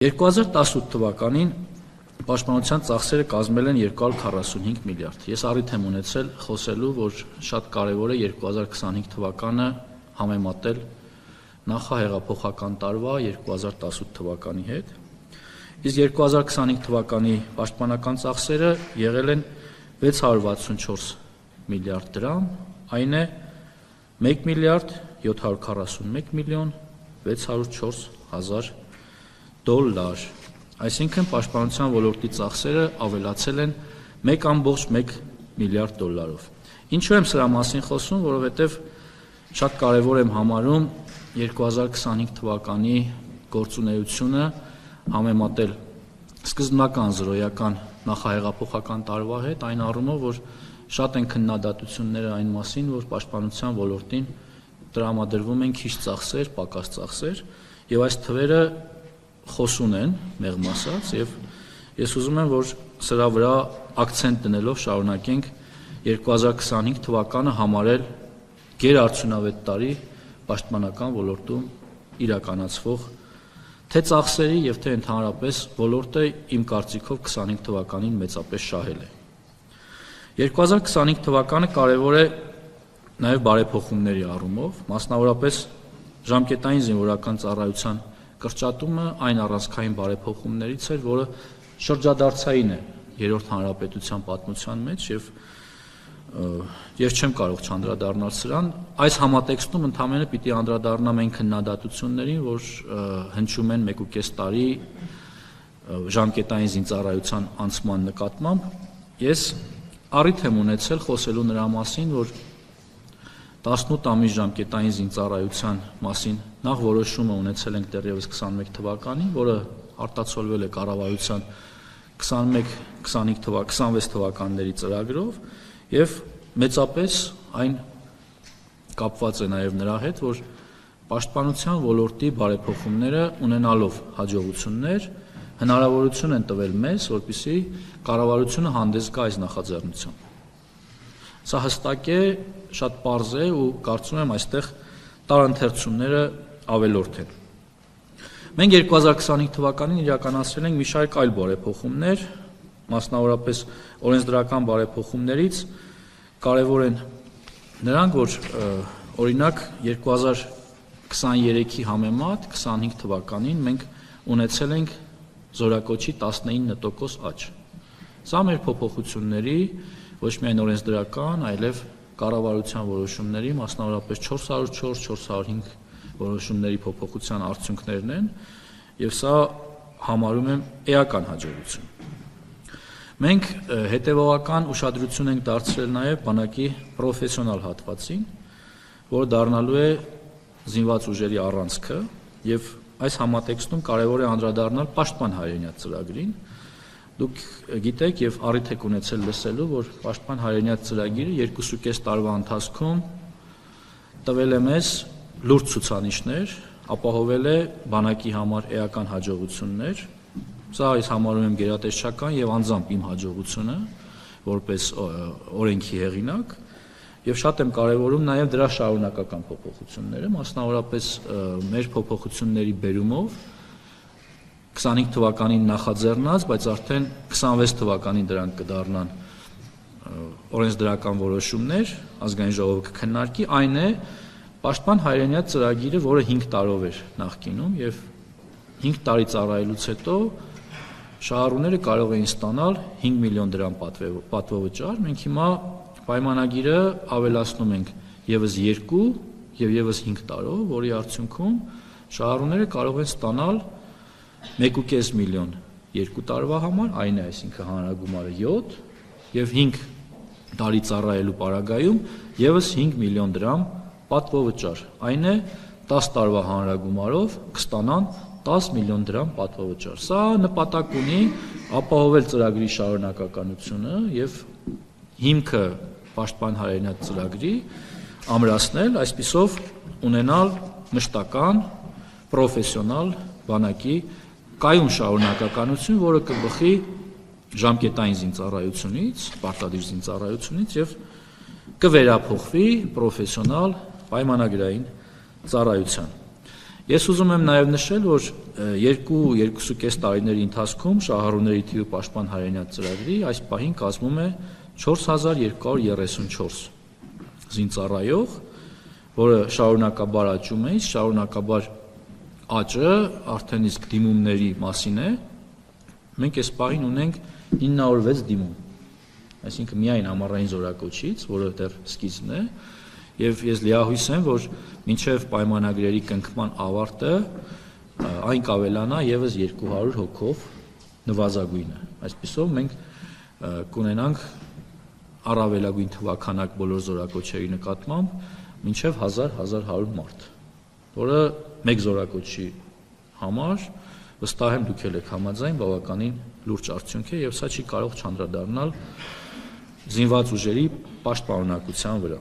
2018 թվականին պաշտպանության ծախսերը կազմել են 245 միլիարդ։ Ես առիթ եմ ունեցել խոսելու, որ շատ կարևոր է 2025 թվականը համեմատել նախահեղափոխական տարվա 2018 թվականի հետ։ Իսկ 2025 թվականի պաշտպանական ծախսերը եղել են 664 միլիարդ դրամ, այն է 1 միլիարդ 741 միլիոն 604 հազար դոլար, այսինքն պաշտպանության ոլորտի ծախսերը ավելացել են 1.1 միլիարդ դոլարով։ Ինչու եմ սրա մասին խոսում, որովհետև շատ կարևոր եմ համարում 2025 թվականի գործունեությունը համեմատել սկզբնական զրոյական նախահեղափոխական տարվա հետ, այն առումով, որ շատ են քննադատությունները այն մասին, որ պաշտպանության ոլորտին տրամադրվում են քիչ ծախսեր, պակաս ծախսեր, եւ այս թվերը խոսուն են, մեղմ ասած, եւ ես ուզում եմ, որ սրա վրա ակցենտ դնելով շարունակենք 2025 թվականը համարել գերարդյունավետ տարի պաշտպանական ոլորտում իրականացվող թե ծախսերի եւ թե ընդհանրապես ոլորտը իմ կարծիքով 25 թվականին մեծապես շահել է։ 2025 թվականը կարևոր է նաեւ բարեփոխումների առումով, մասնավորապես ժամկետային զինվորական ծառայության կրճատումը այն առանցքային բարեփոխումներից էր, որը շրջադարձային է երրորդ հանրապետության պատմության մեջ եւ չեմ կարող չանդրադառնալ սրան։ Այս համատեքստում ընդհանրապես պիտի անդրադառնամ այն քննադատություններին, որ հնչում են 1.5 տարի ժամկետային զինծառայության անցման նկատմամբ։ Ես առիթ եմ ունեցել խոսելու նրա մասին, որ 18 ամիս ժամկետային զինծառայության մասին նախ որոշումը ունեցել ենք դեռևս 21 թվականին, որը արտացոլվել է կառավարության 21-26 թվականների ծրագրով եւ մեծապես այն կապված է նաեւ նրա հետ, որ պաշտպանության ոլորտի բարեփոխումները ունենալով հաջողություններ հնարավորություն են տվել մեզ, որպեսզի կառավարությունը հանդես գա այս նախաձեռնությամբ։ Սա հստակ է, շատ պարզ է ու կարծում եմ այստեղ տարընթերցումները ավելորդ են։ Մենք 2025 թվականին իրականացրել ենք մի շարք այլ բարեփոխումներ, մասնավորապես օրենսդրական բարեփոխումներից կարևոր են նրանք, որ օրինակ 2023-ի համեմատ 25 թվականին մենք ունեցել ենք զորակոչի 19% աճ։ Սա մեր փոփոխությունների ոչ միայն օրենսդրական, այլև կառավարության որոշումների, մասնավորապես 404-405 որոշումների փոփոխության արդյունքներն են, եւ սա համարում եմ էական հաջողություն։ Մենք հետևողական ուշադրություն ենք դարձրել նաեւ բանակի պրոֆեսիոնալ հատվածին, որը դառնալու է զինված ուժերի առանցքը, եւ այս համատեքստում կարեւոր է անդրադառնալ պաշտպան հայրենիաց ծրագրին։ Դուք գիտեք եւ առիթ եք ունեցել լսելու, որ պաշտպան հայրենիաց ծրագիրը 2.5 տարվա ընթացքում տվել է մեզ լուրջ ցուցանիշներ, ապահովել է բանակի համար էական հաջողություններ։ Սա այս համարում եմ գերատեսչական եւ անձամբ իմ հաջողությունը որպես օրենքի հեղինակ եւ շատ եմ կարեւորում նաեւ դրա շարունակական փոփոխությունները, մասնավորապես մեր փոփոխությունների բերումով 25 թվականին նախաձեռնած, բայց արդեն 26 թվականին դրանք կդառնան օրենսդրական որոշումներ, ազգային ժողովը կքննարկի, այն է պաշտպան հայրենիաց ծրագիրը, որը 5 տարով էր նախկինում եւ 5 տարի ծառայելուց հետո շահառուները կարող էին ստանալ 5 միլիոն դրամ պատվովճար։ Մենք հիմա պայմանագիրը ավելացնում ենք եւս 2 եւ եւս 5 տարով, որի արդյունքում շահառուները կարող են ստանալ 1.5 միլիոն 2 տարվա համար, այն է, այսինքն հանրագումարը 7 եւ 5 տարի ծառայելու պարագայում եւս 5 միլիոն դրամ պատվովճար, այն է 10 տարվա հանրագումարով կստանան 10 միլիոն դրամ պատվովճար։ Սա նպատակ ունի ապահովել ծրագրի շարունակականությունը եւ հիմքը պաշտպան հայրենիաց ծրագրի ամրացնել, այսպիսով ունենալ մշտական, պրոֆեսիոնալ բանակի կայուն շարունակականություն, որը կբխի ժամկետային զինծառայությունից, պարտադիր զինծառայությունից եւ կվերափոխվի պրոֆեսիոնալ պայմանագրային ծառայության։ Ես ուզում եմ նաև նշել, որ 2-2.5 տարիների ընթացքում շահառուների թիվը պաշտպան հայրենիաց ծրագրի այս պահին կազմում է 4234 զինծառայող, որը շարունակաբար աճում է, շարունակաբար աճը արդեն իսկ դիմումների մասին է, մենք այս պահին ունենք 906 դիմում, այսինքն միայն ամառային զորակոչից, որը դեռ սկիզբն է, եւ ես լիահույս եմ, որ մինչև պայմանագրերի կնքման ավարտը այն կավելանա եւս 200 հոգով նվազագույնը։ Այսպիսով մենք կունենանք առավելագույն թվականակ բոլոր զորակոչերի նկատմամբ մինչև 1000-1100 մարդ, որը մեկ զորակոչի համար վստահ եմ դուք եք համաձայն բավականին լուրջ արդյունք է եւ սա չի կարող չանդրադառնալ զինված ուժերի պաշտպանունակության վրա։